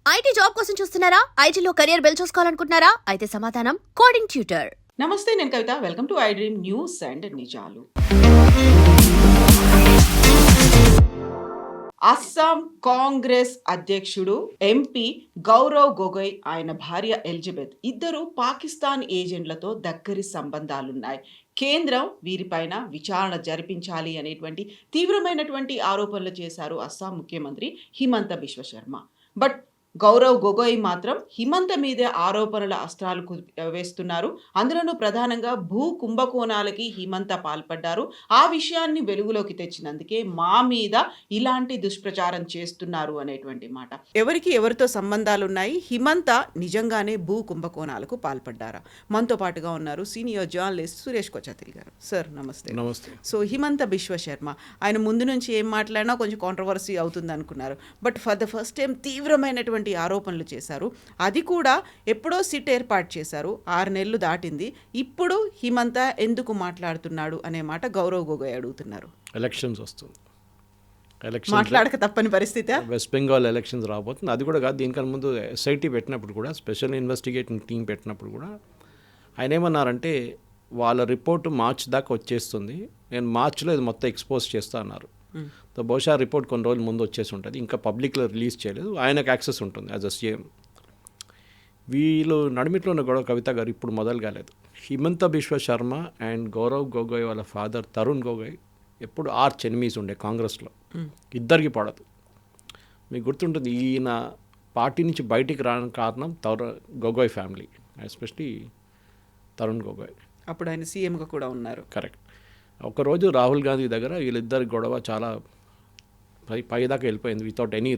IT job కోసం చూస్తున్నారా? ఐటీలో కెరియర్ బిల్డ్ చూసుకోవాలనుకుంటున్నారా? అయితే సమాధానం కోడింగ్ ట్యూటర్. నమస్తే, నేను Kavitha. Welcome to I dream news and నిజాలు. అస్సాం కాంగ్రెస్ అధ్యక్షుడు ఎంపీ గౌరవ్ గొగోయ్, ఆయన భార్య ఎలిజబెత్ ఇద్దరు పాకిస్తాన్ ఏజెంట్లతో దగ్గరి సంబంధాలున్నాయి. కేంద్రం వీరిపైన విచారణ జరిపించాలి అనేటువంటి తీవ్రమైనటువంటి ఆరోపణలు చేశారు అస్సాం ముఖ్యమంత్రి హిమంత బిశ్వ శర్మ. బట్ గౌరవ్ గొగోయ్ మాత్రం హిమంత మీదే ఆరోపణల అస్త్రాలు వేస్తున్నారు. అందులోనూ ప్రధానంగా భూ కుంభకోణాలకి హిమంత పాల్పడ్డారు. ఆ విషయాన్ని వెలుగులోకి తెచ్చినందుకే మా మీద ఇలాంటి దుష్ప్రచారం చేస్తున్నారు అనేటువంటి మాట. ఎవరికి ఎవరితో సంబంధాలు ఉన్నాయి? హిమంత నిజంగానే భూ కుంభకోణాలకు పాల్పడ్డారా? మనతో పాటుగా ఉన్నారు సీనియర్ జర్నలిస్ట్ సురేష్ కొచతిల్ గారు. సార్ నమస్తే. నమస్తే. సో హిమంత బిశ్వ శర్మ ఆయన ముందు నుంచి ఏం మాట్లాడినా కొంచెం కాంట్రవర్సీ అవుతుంది అనుకున్నారు. But for the first time తీవ్రమైనటువంటి ఆరోపణలు చేశారు. అది కూడా ఎప్పుడో సిట్ ఏర్పాటు చేశారు, 6 నెలలు దాటింది. ఇప్పుడు హిమంత ఎందుకు మాట్లాడుతున్నాడు అనే మాట గౌరవ్ గొగోయ్ అడుగుతున్నారు. ఎలక్షన్స్ వస్తుంది, మాట్లాడక తప్పని పరిస్థితి. వెస్ట్ బెంగాల్ ఎలక్షన్స్ రాబోతుంది. అది కూడా కాదు, దీనికన్నా ముందు ఎస్ఐటీ పెట్టినప్పుడు కూడా, స్పెషల్ ఇన్వెస్టిగేటింగ్ టీం పెట్టినప్పుడు కూడా ఆయన ఏమన్నారంటే వాళ్ళ రిపోర్టు మార్చ్ దాకా వచ్చేస్తుంది, నేను మార్చ్లో ఇది మొత్తం ఎక్స్పోజ్ చేస్తా అన్నారు. బహుశా రిపోర్ట్ కొన్ని రోజుల ముందు వచ్చేసి ఉంటుంది, ఇంకా పబ్లిక్లో రిలీజ్ చేయలేదు. ఆయనకు యాక్సెస్ ఉంటుంది యాజ్ అ సీఎం. వీళ్ళు నడిమిట్లో ఉన్న గొడవ కవిత గారు ఇప్పుడు మొదలు కాలేదు. హిమంత బిశ్వ శర్మ అండ్ గౌరవ్ గొగోయ్ వాళ్ళ ఫాదర్ తరుణ్ గొగోయ్ ఎప్పుడు ఆర్చ్ ఎనిమీస్ ఉండే కాంగ్రెస్లో. ఇద్దరికి పడదు. మీకు గుర్తుంటుంది, ఈయన పార్టీ నుంచి బయటికి రావడానికి కారణం గొగోయ్ ఫ్యామిలీ, ఎస్పెషలీ తరుణ్ గొగోయ్. అప్పుడు ఆయన సీఎంగా కూడా ఉన్నారు. కరెక్ట్. ఒకరోజు రాహుల్ గాంధీ దగ్గర వీళ్ళిద్దరి గొడవ చాలా పైదాకా వెళ్ళిపోయింది వితౌట్ ఎనీ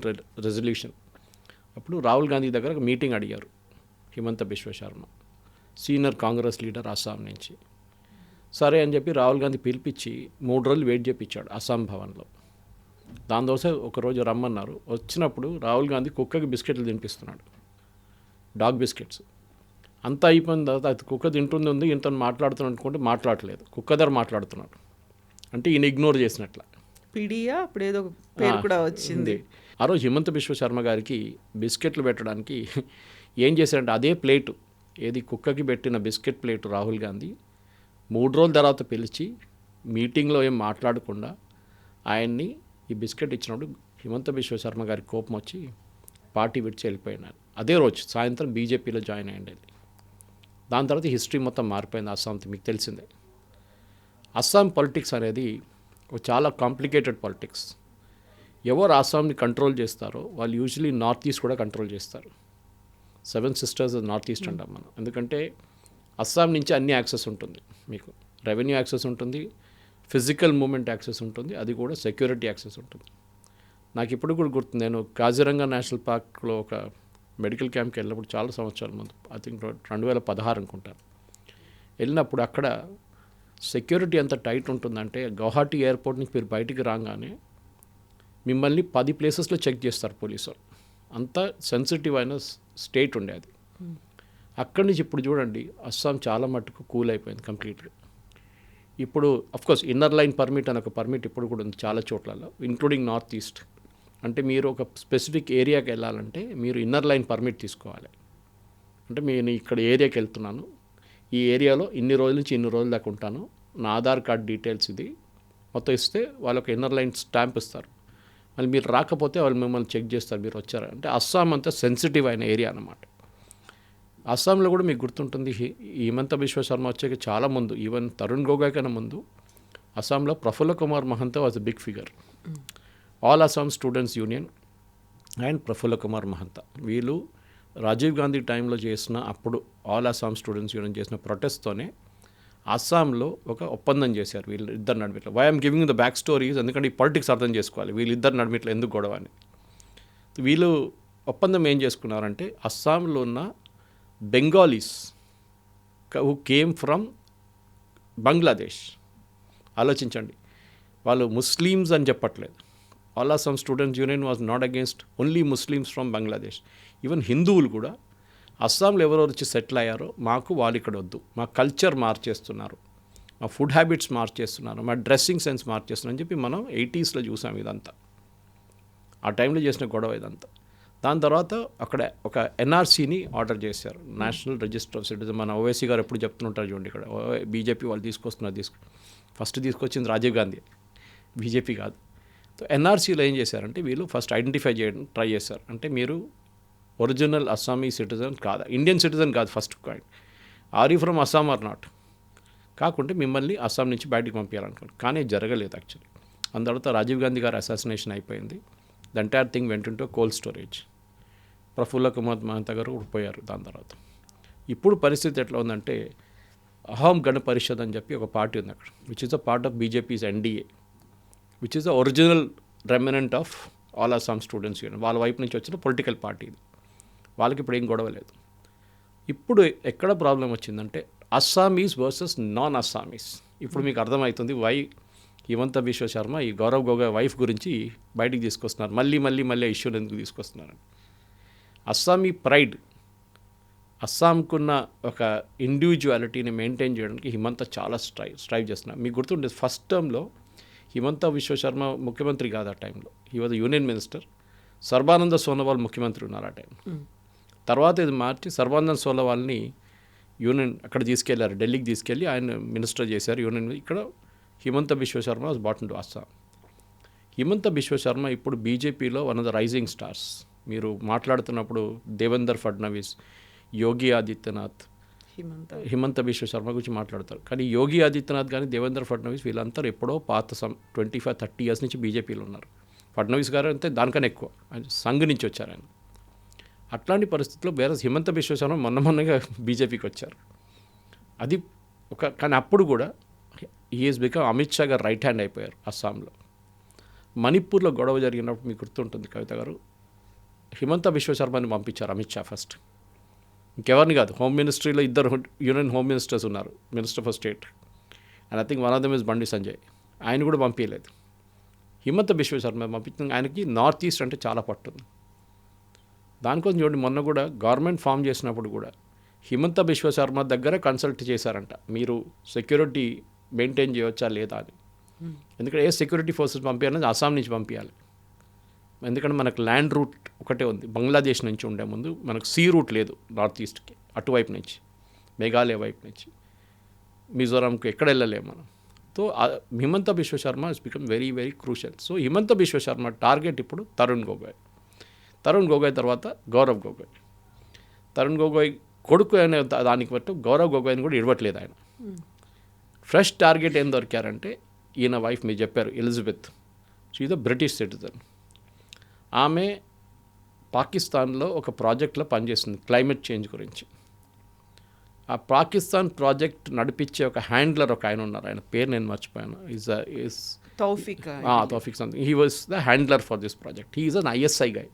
రెజల్యూషన్. అప్పుడు రాహుల్ గాంధీ దగ్గర ఒక మీటింగ్ అడిగారు హిమంత బిశ్వ శర్మ, సీనియర్ కాంగ్రెస్ లీడర్ అస్సాం నుంచి. సరే అని చెప్పి రాహుల్ గాంధీ పిలిపించి 3 రోజులు వెయిట్ చేయించాడు అస్సాం భవన్లో. దానికోసం ఒకరోజు రమ్మన్నారు. వచ్చినప్పుడు రాహుల్ గాంధీ కుక్కకి బిస్కెట్లు తినిపిస్తున్నాడు, డాగ్ బిస్కెట్స్. అంతా అయిపోయిన తర్వాత అది కుక్క తింటుంది, ఇంత మాట్లాడుతున్నాడు అనుకుంటే మాట్లాడలేదు, కుక్క దగ్గర మాట్లాడుతున్నాడు. అంటే ఈయన ఇగ్నోర్ చేసినట్ల. పీడియా అప్పుడు ఏదో పేరు కూడా వచ్చింది. ఆ రోజు హిమంత బిశ్వ శర్మ గారికి బిస్కెట్లు పెట్టడానికి ఏం చేశారంటే అదే ప్లేటు, ఏది కుక్కకి పెట్టిన బిస్కెట్ ప్లేటు రాహుల్ గాంధీ 3 రోజుల తర్వాత పిలిచి మీటింగ్లో ఏం మాట్లాడకుండా ఆయన్ని ఈ బిస్కెట్ ఇచ్చినప్పుడు హిమంత బిశ్వ శర్మ గారికి కోపం వచ్చి పార్టీ విడిచి వెళ్ళిపోయినారు. అదే రోజు సాయంత్రం బీజేపీలో జాయిన్ అయ్యండి. దాని తర్వాత హిస్టరీ మొత్తం మారిపోయింది అస్సాంతో. మీకు తెలిసిందే, అస్సాం పొలిటిక్స్ అనేది ఒక చాలా కాంప్లికేటెడ్ పొలిటిక్స్. ఎవరు అస్సాంని కంట్రోల్ చేస్తారో వాళ్ళు యూజువలీ నార్త్ ఈస్ట్ కూడా కంట్రోల్ చేస్తారు. 7 సిస్టర్స్ నార్త్ ఈస్ట్ అంటాం మనం. ఎందుకంటే అస్సాం నుంచి అన్ని యాక్సెస్ ఉంటుంది, మీకు రెవెన్యూ యాక్సెస్ ఉంటుంది, ఫిజికల్ మూమెంట్ యాక్సెస్ ఉంటుంది, అది కూడా సెక్యూరిటీ యాక్సెస్ ఉంటుంది. నాకు ఇప్పుడు కూడా గుర్తుంది, నేను కాజిరంగా నేషనల్ పార్క్లో ఒక మెడికల్ క్యాంప్కి వెళ్ళినప్పుడు చాలా సంవత్సరాల ముందు, ఐ థింక్ 2016 అనుకుంటాను, వెళ్ళినప్పుడు అక్కడ సెక్యూరిటీ ఎంత టైట్ ఉంటుందంటే గౌహాటీ ఎయిర్పోర్ట్ నుంచి మీరు బయటికి రాగానే మిమ్మల్ని 10 ప్లేసెస్లో చెక్ చేస్తారు పోలీసు. అంత సెన్సిటివ్ అయిన స్టేట్ ఉండేది. అక్కడి నుంచి ఇప్పుడు చూడండి, అస్సాం చాలా మట్టుకు కూల్ అయిపోయింది కంప్లీట్గా. ఇప్పుడు అఫ్కోర్స్ ఇన్నర్ లైన్ పర్మిట్ అని ఒక పర్మిట్ ఇప్పుడు కూడా ఉంది చాలా చోట్లలో, ఇంక్లూడింగ్ నార్త్ ఈస్ట్. అంటే మీరు ఒక స్పెసిఫిక్ ఏరియాకి వెళ్ళాలంటే మీరు ఇన్నర్ లైన్ పర్మిట్ తీసుకోవాలి. అంటే నేను ఇక్కడ ఏరియాకి వెళ్తున్నాను, ఈ ఏరియాలో ఇన్ని రోజుల నుంచి ఇన్ని రోజుల దాకా ఉంటాను, నా ఆధార్ కార్డ్ డీటెయిల్స్ ఇది మొత్తం ఇస్తే వాళ్ళు ఒక ఇన్నర్ లైన్ స్టాంప్ ఇస్తారు. మళ్ళీ మీరు రాకపోతే వాళ్ళు మిమ్మల్ని చెక్ చేస్తారు మీరు వచ్చారా. అంటే అస్సాం అంతా సెన్సిటివ్ అయిన ఏరియా అన్నమాట. అస్సాంలో కూడా మీకు గుర్తుంటుంది, హిమంత బిశ్వ శర్మ వచ్చాక చాలా ముందు, ఈవెన్ తరుణ్ గొగోయ్ కన్నా ముందు అస్సాంలో Prafulla Kumar Mahanta was a big figure. All Assam students union and Prafulla Kumar Mahanta, వీళ్ళు రాజీవ్ గాంధీ టైంలో చేసిన, అప్పుడు ఆల్ అస్సాం స్టూడెంట్స్ యూనియన్ చేసిన ప్రొటెస్ట్తోనే అస్సాంలో ఒక ఒప్పందం చేశారు వీళ్ళు ఇద్దరు నడిమిట్లో. Why I'm giving the back stories, ఎందుకంటే ఈ పాలిటిక్స్ అర్థం చేసుకోవాలి, వీళ్ళిద్దరు నడిమిట్లో ఎందుకు గొడవ అని. వీళ్ళు ఒప్పందం ఏం చేసుకున్నారంటే అస్సాంలో ఉన్న Bengalis who came from Bangladesh, ఆలోచించండి, వాళ్ళు ముస్లిమ్స్ అని చెప్పట్లేదు. All Assam students union was not against only Muslims from Bangladesh. Even హిందువులు కూడా అస్సాంలో ఎవరెవరు వచ్చి సెటిల్ అయ్యారో మాకు వాళ్ళు ఇక్కడ వద్దు, మా కల్చర్ మార్చేస్తున్నారు, మా ఫుడ్ హ్యాబిట్స్ మార్చేస్తున్నారు, మా డ్రెస్సింగ్ సెన్స్ మార్చేస్తున్నారు అని చెప్పి మనం 80s చూసాం ఇదంతా. ఆ టైంలో చేసిన గొడవ ఇదంతా. దాని తర్వాత అక్కడ ఒక ఎన్ఆర్సీని ఆర్డర్ చేశారు, నేషనల్ రిజిస్టర్ ఆఫ్ సిటిజన్. మన ఓవైసీ గారు ఎప్పుడు చెప్తుంటారు చూడండి, ఇక్కడ బీజేపీ వాళ్ళు ఫస్ట్ తీసుకొచ్చింది రాజీవ్ గాంధీ, బీజేపీ కాదు. సో ఎన్ఆర్సీలో ఏం చేశారంటే వీళ్ళు ఫస్ట్ ఐడెంటిఫై చేయడం ట్రై చేశారు. అంటే మీరు ఒరిజినల్ అస్సామీ సిటిజన్ కాదా, ఇండియన్ సిటిజన్ కాదు first point, are you from Assam or not, కాకుంటే మిమ్మల్ని అస్సాం నుంచి బయటికి పంపించాలనుకోండి. కానీ జరగలేదు యాక్చువల్లీ. దాని తర్వాత రాజీవ్ గాంధీ గారు అసాసినేషన్ అయిపోయింది. ద ఎంటైర్ థింగ్ వెంట into cold storage. Prafulla Kumar Mahanta గారు పోయారు దాని తర్వాత. ఇప్పుడు పరిస్థితి ఎట్లా ఉందంటే అహోం గణ పరిషత్ అని చెప్పి ఒక పార్టీ ఉంది అక్కడ, which is a part of BJP's NDA, which is the original remnant of all Assam students union. వాళ్ళ వైపు నుంచి వచ్చిన పొలిటికల్ పార్టీ ఇది. వాళ్ళకి ఇప్పుడు ఏం గొడవ లేదు. ఇప్పుడు ఎక్కడ ప్రాబ్లం వచ్చిందంటే అస్సామీస్ వర్సెస్ నాన్ అస్సామీస్. ఇప్పుడు మీకు అర్థమవుతుంది వై హిమంత బిశ్వ శర్మ ఈ గౌరవ్ గొగోయ్ వైఫ్ గురించి బయటికి తీసుకొస్తున్నారు. మళ్ళీ ఇష్యూని ఎందుకు తీసుకొస్తున్నారు? అస్సామీ ప్రైడ్, అస్సాంకున్న ఒక ఇండివిజువాలిటీని మెయింటైన్ చేయడానికి హిమంత చాలా స్ట్రైవ్ చేస్తున్నారు. మీకు గుర్తుండేది ఫస్ట్ టర్మ్లో హిమంత బిశ్వ శర్మ ముఖ్యమంత్రి కాదు ఆ టైంలో, he was union minister. Sarbananda Sonowal ముఖ్యమంత్రి ఉన్నారు ఆ టైం. తర్వాత ఇది మార్చి సర్బానంద సోనోవాల్ని యూనియన్ అక్కడ తీసుకెళ్లారు, ఢిల్లీకి తీసుకెళ్ళి ఆయన మినిస్టర్ చేశారు యూనియన్. ఇక్కడ Himanta Biswa Sarma was bought in to Assam. Himanta Biswa Sarma ఇప్పుడు బీజేపీలో one of the rising stars. మీరు మాట్లాడుతున్నప్పుడు దేవేందర్ ఫడ్నవీస్, యోగి ఆదిత్యనాథ్, హిమంత బిశ్వ శర్మ గురించి మాట్లాడతారు. కానీ యోగి ఆదిత్యనాథ్ కానీ దేవేంద్ర ఫడ్నవీస్ వీళ్ళంతా ఎప్పుడో పాత 25-30 ఇయర్స్ నుంచి బీజేపీలో ఉన్నారు. ఫడ్నవీస్ గారు అంటే దానికన్నా ఎక్కువ, సంఘ్ నుంచి వచ్చారు ఆయన. అట్లాంటి పరిస్థితుల్లో వేరే హిమంత బిశ్వ శర్మ మొన్నగా బీజేపీకి వచ్చారు. అది కానీ అప్పుడు కూడా ఈజ్ బికమ్ అమిత్ షా గారు రైట్ హ్యాండ్ అయిపోయారు అస్సాంలో. మణిపూర్లో గొడవ జరిగినప్పుడు మీకు గుర్తుంటుంది కవిత గారు, హిమంత బిశ్వ శర్మని పంపించారు అమిత్ షా ఫస్ట్, ఇంకెవరిని కాదు. హోమ్ మినిస్ట్రీలో 2 యూనియన్ హోమ్ మినిస్టర్స్ ఉన్నారు, minister for state, and I think one of them is Bandi Sanjay. ఆయన కూడా పంపించలేదు. హిమంత బిశ్వ శర్మ పంపించిన ఆయనకి నార్త్ ఈస్ట్ అంటే చాలా పట్టుంది. దానికోసం చూడండి, మొన్న కూడా గవర్నమెంట్ ఫామ్ చేసినప్పుడు కూడా హిమంత బిశ్వ శర్మ దగ్గర కన్సల్ట్ చేశారంట, మీరు సెక్యూరిటీ మెయింటైన్ చేయవచ్చా లేదా అని. ఎందుకంటే ఏ సెక్యూరిటీ ఫోర్సెస్ పంపించాలని అస్సాం నుంచి పంపించాలి. ఎందుకంటే మనకు ల్యాండ్ రూట్ ఒకటే ఉంది, బంగ్లాదేశ్ నుంచి ఉండే ముందు మనకు సీ రూట్ లేదు నార్త్ ఈస్ట్కి, అటువైపు నుంచి మేఘాలయ వైపు నుంచి మిజోరాంకి ఎక్కడ వెళ్ళలేము మనం. So Himanta Biswa Sharma is become very very crucial. So Himanta Biswa Sharma target ఇప్పుడు తరుణ్ గొగోయ్ తర్వాత గౌరవ్ గొగోయ్. తరుణ్ గొగోయ్ కొడుకు అనే దానికి బట్టి గౌరవ్ గొగోయ్ని కూడా ఇవ్వట్లేదు ఆయన. ఫ్రెష్ టార్గెట్ ఏం దొరికారంటే ఈయన వైఫ్ మీరు చెప్పారు Elizabeth, she is the British citizen. ఆమె పాకిస్తాన్లో ఒక ప్రాజెక్ట్లో పనిచేస్తుంది క్లైమేట్ చేంజ్ గురించి. ఆ పాకిస్తాన్ ప్రాజెక్ట్ నడిపించే ఒక హ్యాండ్లర్ ఒక ఆయన ఉన్నారు, ఆయన పేరు నేను మర్చిపోయాను, is Taufiq something. He was the handler for this project. He is an ISI guy.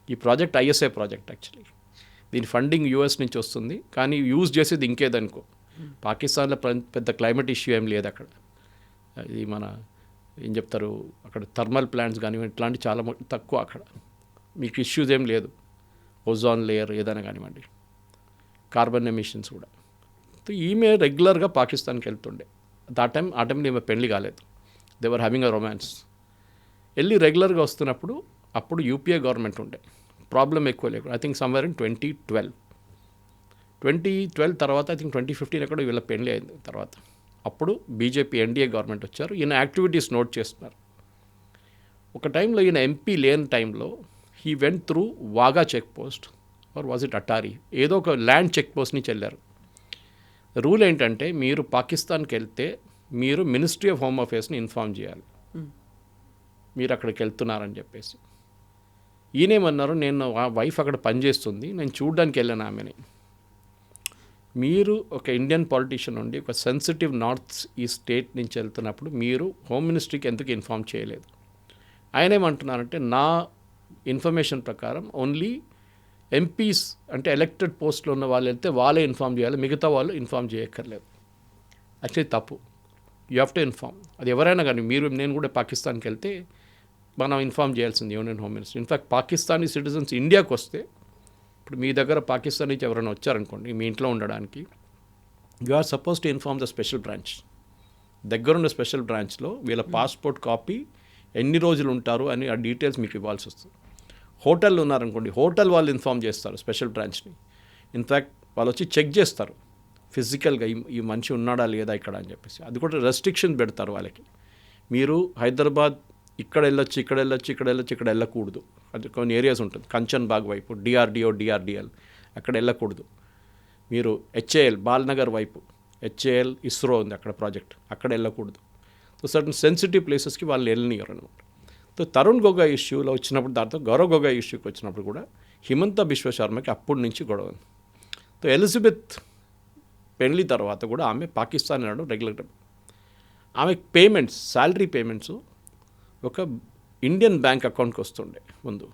ఈ ప్రాజెక్ట్ ఐఎస్ఐ ప్రాజెక్ట్ యాక్చువల్లీ. దీని ఫండింగ్ యూఎస్ నుంచి వస్తుంది, కానీ యూజ్ చేసేది ఇంకేదనుకో. పాకిస్తాన్లో పెద్ద క్లైమేట్ ఇష్యూ ఏం లేదు అక్కడ. ఇది మన ఏం చెప్తారు, అక్కడ థర్మల్ ప్లాంట్స్ కానివ్వండి ఇట్లాంటి చాలా తక్కువ అక్కడ. మీకు ఇష్యూస్ ఏం లేదు, ఓజోన్ లేయర్ ఏదైనా కానివ్వండి, కార్బన్ ఎమిషన్స్ కూడా. ఈమె రెగ్యులర్గా పాకిస్తాన్కి వెళ్తుండే. ఆ టైంలో ఈమె పెళ్లి కాలేదు, they were having a romance. వెళ్ళి రెగ్యులర్గా వస్తున్నప్పుడు అప్పుడు యూపీఏ గవర్నమెంట్ ఉండే, ప్రాబ్లం ఎక్కువ లేకుండా. ఐ థింక్ సమ్వేర్ ఇన్ 2012 తర్వాత ఐ థింక్ 2015 ఎక్కడో వీళ్ళ పెళ్లి అయింది. తర్వాత అప్పుడు బీజేపీ ఎన్డీఏ గవర్నమెంట్ వచ్చారు. ఈయన యాక్టివిటీస్ నోట్ చేస్తున్నారు. ఒక టైంలో ఈయన ఎంపీ లేని టైంలో he went through Wagah check post or was it Attari, ఏదో ఒక ల్యాండ్ చెక్ పోస్ట్ నుంచి వెళ్ళారు. రూల్ ఏంటంటే మీరు పాకిస్తాన్కి వెళ్తే మీరు మినిస్ట్రీ ఆఫ్ హోమ్ అఫేర్స్ని ఇన్ఫార్మ్ చేయాలి మీరు అక్కడికి వెళ్తున్నారని చెప్పేసి. ఈయనేమన్నారు, నేను ఆ వైఫ్ అక్కడ పనిచేస్తుంది, నేను చూడడానికి వెళ్ళాను ఆమెని. మీరు ఒక ఇండియన్ పాలిటీషియన్ ఉండి ఒక సెన్సిటివ్ నార్త్ ఈస్ట్ స్టేట్ నుంచి వెళ్తున్నప్పుడు మీరు హోమ్ మినిస్ట్రీకి ఎందుకు ఇన్ఫార్మ్ చేయలేదు? ఆయన ఏమంటున్నారంటే నా ఇన్ఫర్మేషన్ ప్రకారం ఓన్లీ ఎంపీస్ అంటే ఎలక్టెడ్ పోస్ట్లో ఉన్న వాళ్ళు వెళ్తే వాళ్ళే ఇన్ఫార్మ్ చేయాలి, మిగతా వాళ్ళు ఇన్ఫార్మ్ చేయక్కర్లేదు. యాక్చువల్లీ తప్పు. You have to inform. అది ఎవరైనా కానీ నేను కూడా పాకిస్తాన్కి వెళ్తే మనం ఇన్ఫార్మ్ చేయాల్సింది union home minister. In fact Pakistani citizens ఇండియాకి వస్తే, ఇప్పుడు మీ దగ్గర పాకిస్తాన్ నుంచి ఎవరైనా వచ్చారనుకోండి మీ ఇంట్లో ఉండడానికి, you are suppose to inform the special branch. దగ్గరున్న స్పెషల్ బ్రాంచ్లో వీళ్ళ పాస్పోర్ట్ కాపీ, ఎన్ని రోజులు ఉంటారు అని ఆ డీటెయిల్స్ మీకు ఇవ్వాల్సి వస్తుంది. హోటల్ ఉన్నారనుకోండి, హోటల్ వాళ్ళు ఇన్ఫామ్ చేస్తారు స్పెషల్ బ్రాంచ్ని. ఇన్ఫ్యాక్ట్ వాళ్ళు వచ్చి చెక్ చేస్తారు ఫిజికల్గా ఈ మనిషి ఉన్నాడా లేదా ఇక్కడ అని చెప్పేసి. అది కూడా రెస్ట్రిక్షన్ పెడతారు వాళ్ళకి. మీరు హైదరాబాద్ ఇక్కడ వెళ్ళొచ్చు, ఇక్కడ వెళ్ళొచ్చు, ఇక్కడ వెళ్ళొచ్చు, ఇక్కడ వెళ్ళకూడదు. అది కొన్ని ఏరియాస్ ఉంటుంది, కంచన్ బాగ్ వైపు, డిఆర్డిఎల్ అక్కడ వెళ్ళకూడదు. మీరు హెచ్ఏఎల్ బాల్నగర్ వైపు, హెచ్ఏఎల్ ఇస్రో ఉంది అక్కడ ప్రాజెక్ట్, అక్కడ వెళ్ళకూడదు. సో సర్టన్ సెన్సిటివ్ ప్లేసెస్కి వాళ్ళు వెళ్ళనియరు అనమాట. సో తరుణ్ గొగోయ్ ఇష్యూలో వచ్చినప్పుడు, దాంతో గౌరవ్ గొగోయ్ ఇష్యూకి వచ్చినప్పుడు కూడా హిమంత బిశ్వ శర్మకి అప్పటి నుంచి గొడవ ఉంది. సో ఎలిజబెత్ పెళ్లి తర్వాత కూడా ఆమె పాకిస్తాన్ వెళ్ళడం రెగ్యులర్. ఆమె పేమెంట్స్, శాలరీ పేమెంట్స్ ఒక ఇండియన్ బ్యాంక్ అకౌంట్కి వస్తుండే ముందు.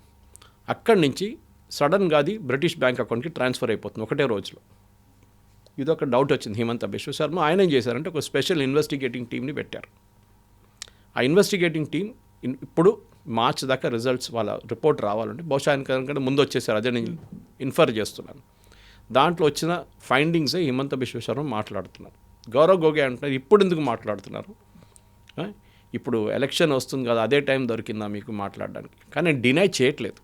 అక్కడి నుంచి సడన్గా అది బ్రిటిష్ బ్యాంక్ అకౌంట్కి ట్రాన్స్ఫర్ అయిపోతుంది ఒకటే రోజులో. ఇది ఒక డౌట్ వచ్చింది హిమంత బిశ్వ శర్మ. ఆయన ఏం చేశారంటే ఒక స్పెషల్ ఇన్వెస్టిగేటింగ్ టీమ్ని పెట్టారు. ఆ ఇన్వెస్టిగేటింగ్ టీం ఇప్పుడు మార్చ్ దాకా రిజల్ట్స్ వాళ్ళ రిపోర్ట్ రావాలంటే బహుశా ఆయన కనుక ముందు వచ్చేసారు, అదే నేను ఇన్ఫర్ చేస్తున్నాను. దాంట్లో వచ్చిన ఫైండింగ్సే హిమంత బిశ్వ శర్మ మాట్లాడుతున్నారు. గౌరవ్ గొగోయ్ అంటున్నారు ఇప్పుడు ఎందుకు మాట్లాడుతున్నారు, ఇప్పుడు ఎలక్షన్ వస్తుంది కదా అదే టైం దొరికిందా మీకు మాట్లాడడానికి. కానీ నేను డినై చేయట్లేదు.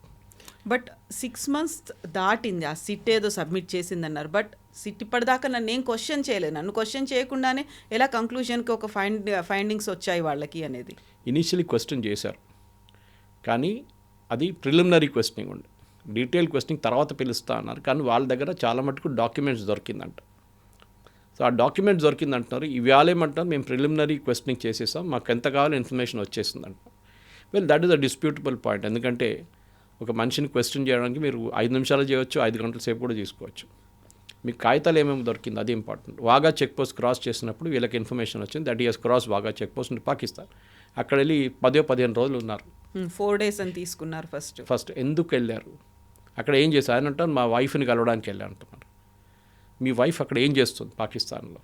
బట్ 6 months దాటింది, ఆ సిట్ ఏదో సబ్మిట్ చేసిందన్నారు. బట్ సిట్ ఇప్పటిదాకా నన్ను ఏం క్వశ్చన్ చేయలేదు. నన్ను క్వశ్చన్ చేయకుండానే ఎలా కంక్లూజన్కి ఒక ఫైండింగ్స్ వచ్చాయి వాళ్ళకి అనేది. ఇనీషియలీ క్వశ్చన్ చేశారు, కానీ అది ప్రిలిమినరీ క్వశ్చనింగ్ ఉండే. డీటెయిల్ క్వశ్చనింగ్ తర్వాత పిలుస్తా అన్నారు. కానీ వాళ్ళ దగ్గర చాలా మటుకు డాక్యుమెంట్స్ దొరికిందంట. సో ఆ డాక్యుమెంట్స్ దొరికిందంటున్నారు. ఇవాళ ఏమంటారు, మేము ప్రిలిమినరీ క్వశ్చనింగ్ చేసేసాం, మాకు ఎంత కావాలో ఇన్ఫర్మేషన్ వచ్చేసిందంట. Well that is a disputable point. ఎందుకంటే ఒక మనిషిని క్వశ్చన్ చేయడానికి మీరు 5 నిమిషాలు చేయవచ్చు, 5 గంటల సేపు కూడా తీసుకోవచ్చు. మీకు కాగితాలు ఏమేమి దొరికింది అది important. Wagah check post cross చేసినప్పుడు వీళ్ళకి ఇన్ఫర్మేషన్ వచ్చింది that is cross Wagah check post నుండి పాకిస్తాన్. అక్కడ వెళ్ళి 10-15 రోజులు ఉన్నారు. 4 days అని తీసుకున్నారు ఫస్ట్. ఎందుకు వెళ్ళారు, అక్కడ ఏం చేశారు? ఆయన అంటారు మా వైఫ్ని కలవడానికి వెళ్ళా అంటున్నారు. మీ వైఫ్ అక్కడ ఏం చేస్తుంది పాకిస్తాన్లో?